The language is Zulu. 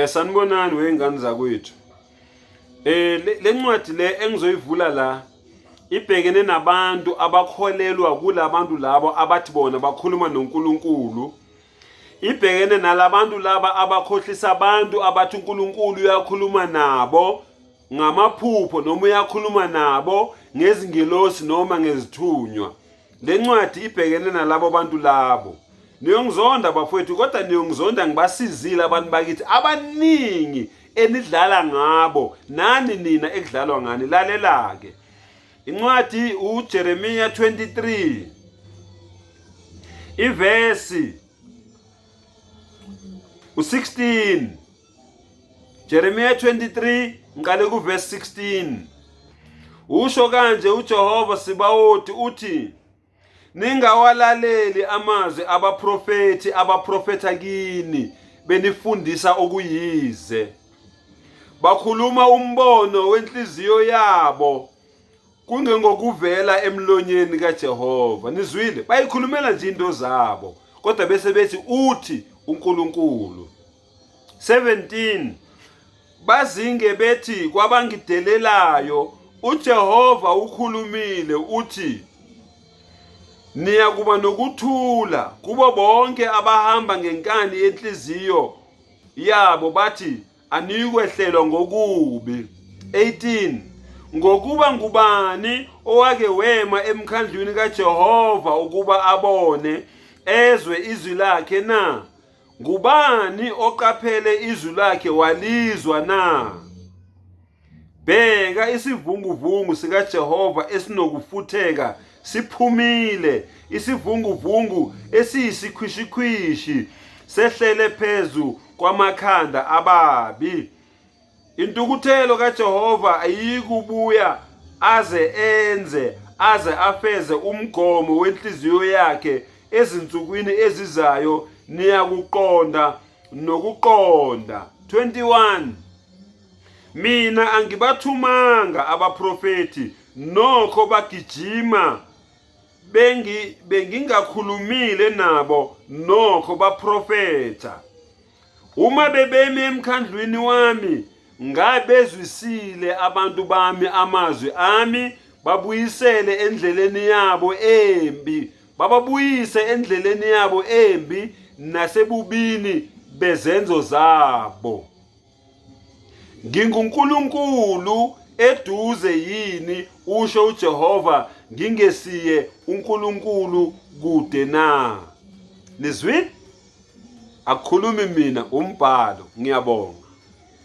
Sanibonani wey'ngane zakwethu. Le ncwadi le engizoyivula la ibhekene nabantu abakholelwa kulabantu labo abathi bona bakhuluma noNkulunkulu. Ibhekene nalabantu laba abakhohlisa abantu abathi uNkulunkulu uyakhuluma nabo ngamaphupho noma uyakhuluma nabo ngezingelosi noma ngezithunywa. Le ncwadi ibhekene nalabo bantu labo. Niyongizonda bafowethu, kodwa niyongizonda ngibasizile abantu bakithi abaningi enidlala ngabo, nani nina ekudlalwa ngani. Lalela-ke incwadi uJeremiya 23 ivesi u-16. Jeremiya 23 ngiqale kuvesi 16. Usho kanje uJehova Sibawothi uthi, ningawalaleli amazwi abaprofethi abaprofetha kini benifundisa okuyize. Bakhuluma umbono wenhliziyo yabo kungengokuvela emlonyeni kaJehova. Nizwile? Bayikhulumela nje into zabo kodwa bese bethi uthi uNkulunkulu. 17. Bazinge bethi kwabangidelelayo, uJehova ukhulumile uthi, niyakuba nokuthula kubo bonke abahamba ngenkani yenhliziyo yabo bathi aniyikwehlelwa ngokubi. 18. Ngokuba ngubani owake wema emkhandlwini kaJehova ukuba abone ezwe izwi lakhe na? Ngubani oqaphele izwi lakhe walizwa na? Bheka isivunguvungu sikaJehova esinokufutheka siphumile, isivunguvungu esiyisikhwishikhwishi sehlele phezu kwamakhanda ababi. Intukuthelo kaJehova ayikubuya aze afeze umgomo wenhliziyo yakhe ezinsukwini ezizayo, niyakuqonda nokuqonda. 21. Mina angibathumanga abaprofeti nokho bagijima, bengingakhulumile nabo nokho baprofetha. Uma bebemi emkhandlwini wami ngabezwisile abantu bami amazwi ami, babuyisele endleleni yabo embi, bababuyise endleleni yabo embi nasebubini bezenzo zabo. NginguNkulunkulu eduze yini, usho uJehova, ngingesiye uNkulunkulu kude na? Nizwile? Akukhulumi mina, umbhalo. Ngiyabonga.